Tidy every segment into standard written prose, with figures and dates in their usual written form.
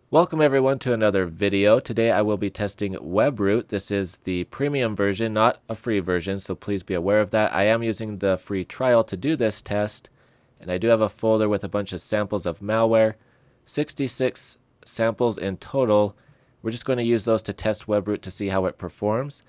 Welcome everyone to another video. Today I will be testing Webroot. This is the premium version, not a free version, so please be aware of that. I am using the free trial to do this test, and I do have a folder with a bunch of samples of malware, 66 samples in total. We're just going to use those to test Webroot to see how it performs.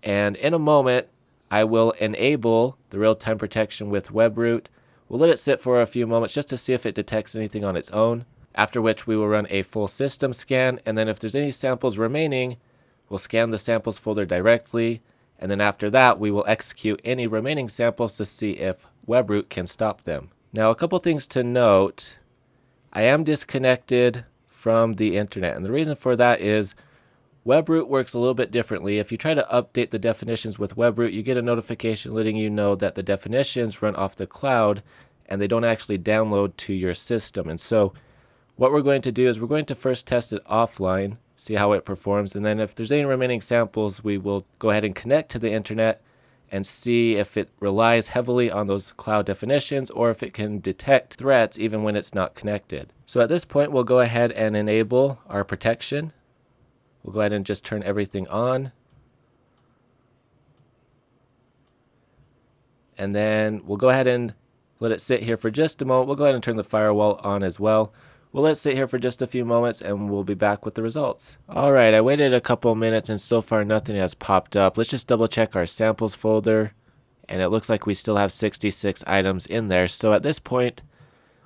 And in a moment, I will enable the real-time protection with Webroot. We'll let it sit for a few moments just to see if it detects anything on its own. After which we will run a full system scan, and then if there's any samples remaining, we'll scan the samples folder directly, and then after that we will execute any remaining samples to see if Webroot can stop them. Now a couple things to note. I am disconnected from the internet, and the reason for that is Webroot works a little bit differently. If you try to update the definitions with Webroot, you get a notification letting you know that the definitions run off the cloud and they don't actually download to your system. And so what we're going to do is we're going to first test it offline, see how it performs, and then if there's any remaining samples, we will go ahead and connect to the internet and see if it relies heavily on those cloud definitions or if it can detect threats even when it's not connected. So at this point, we'll go ahead and enable our protection. We'll go ahead and just turn everything on. And then we'll go ahead and let it sit here for just a moment. We'll go ahead and turn the firewall on as well. We'll let it sit here for just a few moments and we'll be back with the results. Alright, I waited a couple minutes and so far nothing has popped up. Let's just double check our samples folder, and it looks like we still have 66 items in there. So at this point,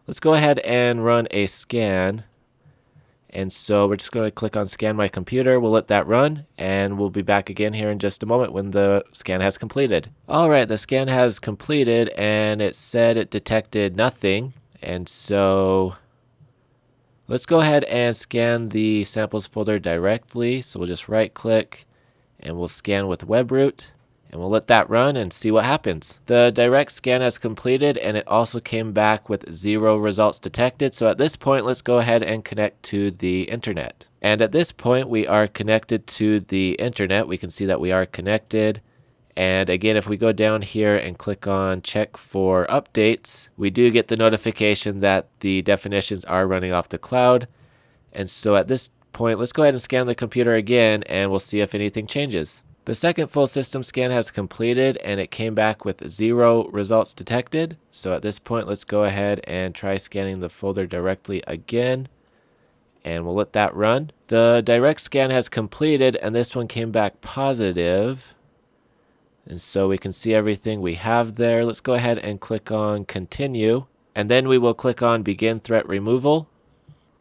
let's go ahead and run a scan. And so we're just going to click on Scan My Computer. We'll let that run, and we'll be back again here in just a moment when the scan has completed. Alright, the scan has completed and it said it detected nothing. And so let's go ahead and scan the samples folder directly. So we'll just right click and we'll scan with Webroot, and we'll let that run and see what happens. The direct scan has completed and it also came back with 0 results detected. So at this point, let's go ahead and connect to the internet. And at this point, we are connected to the internet. We can see that we are connected. And again, if we go down here and click on check for updates, we do get the notification that the definitions are running off the cloud. And so at this point, let's go ahead and scan the computer again and we'll see if anything changes. The second full system scan has completed and it came back with 0 results detected. So at this point, let's go ahead and try scanning the folder directly again. And we'll let that run. The direct scan has completed and this one came back positive. And so we can see everything we have there. Let's go ahead and click on continue. And then we will click on begin threat removal.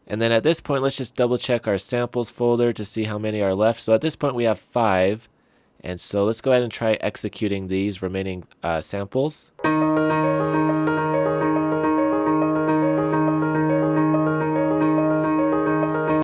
And then at this point, let's just double check our samples folder to see how many are left. So at this point we have 5. And so let's go ahead and try executing these remaining samples.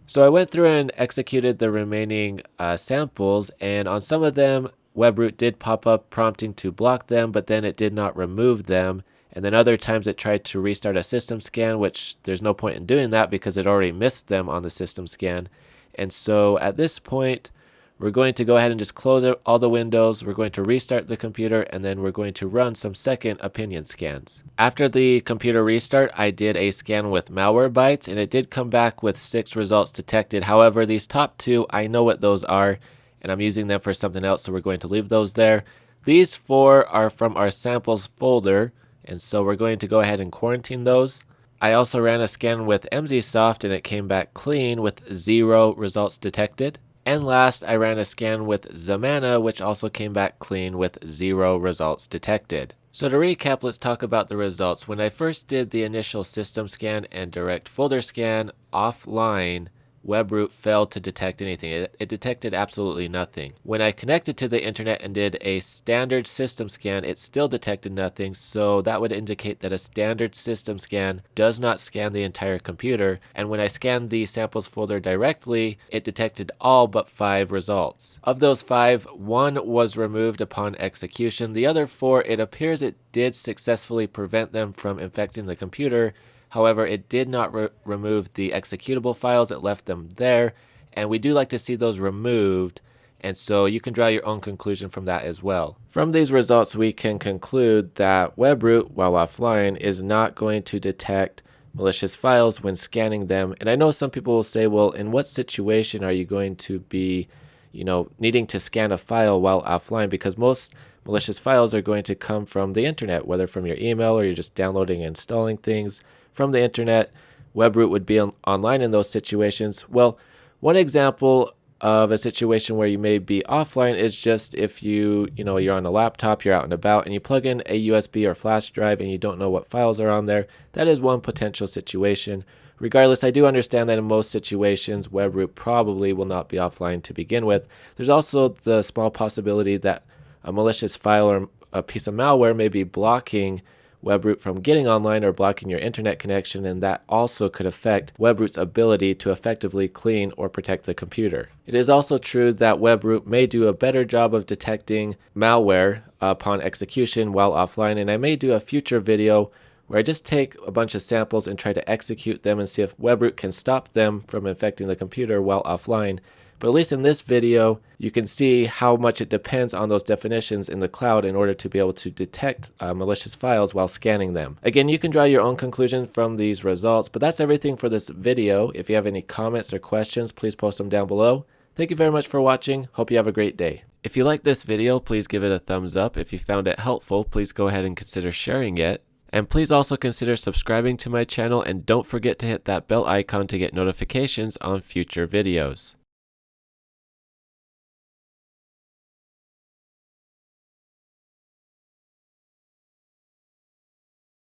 So I went through and executed the remaining samples, and on some of them, Webroot did pop up prompting to block them, but then it did not remove them. And then other times it tried to restart a system scan, which there's no point in doing that because it already missed them on the system scan. And so at this point, we're going to go ahead and just close all the windows. We're going to restart the computer, and then we're going to run some second opinion scans. After the computer restart, I did a scan with Malwarebytes, and it did come back with 6 results detected. However, these top 2, I know what those are, and I'm using them for something else, so we're going to leave those there. These 4 are from our samples folder, and so we're going to go ahead and quarantine those. I also ran a scan with MZSoft, and it came back clean with 0 results detected. And last, I ran a scan with Zamana, which also came back clean with 0 results detected. So to recap, let's talk about the results. When I first did the initial system scan and direct folder scan offline, Webroot failed to detect anything. It detected absolutely nothing. When I connected to the internet and did a standard system scan, it still detected nothing, so that would indicate that a standard system scan does not scan the entire computer. And when I scanned the samples folder directly, it detected all but 5 results. Of those 5, 1 was removed upon execution. The other 4, it appears it did successfully prevent them from infecting the computer. However, it did not remove the executable files. It left them there, and we do like to see those removed, and so you can draw your own conclusion from that as well. From these results, we can conclude that Webroot, while offline, is not going to detect malicious files when scanning them. And I know some people will say, well, in what situation are you going to be, needing to scan a file while offline? Because most malicious files are going to come from the internet, whether from your email or you're just downloading and installing things from the internet. Webroot would be online in those situations. Well, one example of a situation where you may be offline is just if you're on a laptop, you're out and about, and you plug in a USB or flash drive and you don't know what files are on there. That is one potential situation. Regardless, I do understand that in most situations, Webroot probably will not be offline to begin with. There's also the small possibility that a malicious file or a piece of malware may be blocking Webroot from getting online or blocking your internet connection, and that also could affect Webroot's ability to effectively clean or protect the computer. It is also true that Webroot may do a better job of detecting malware upon execution while offline, and I may do a future video where I just take a bunch of samples and try to execute them and see if Webroot can stop them from infecting the computer while offline. But at least in this video, you can see how much it depends on those definitions in the cloud in order to be able to detect malicious files while scanning them. Again, you can draw your own conclusions from these results, but that's everything for this video. If you have any comments or questions, please post them down below. Thank you very much for watching. Hope you have a great day. If you like this video, please give it a thumbs up. If you found it helpful, please go ahead and consider sharing it. And please also consider subscribing to my channel, and don't forget to hit that bell icon to get notifications on future videos.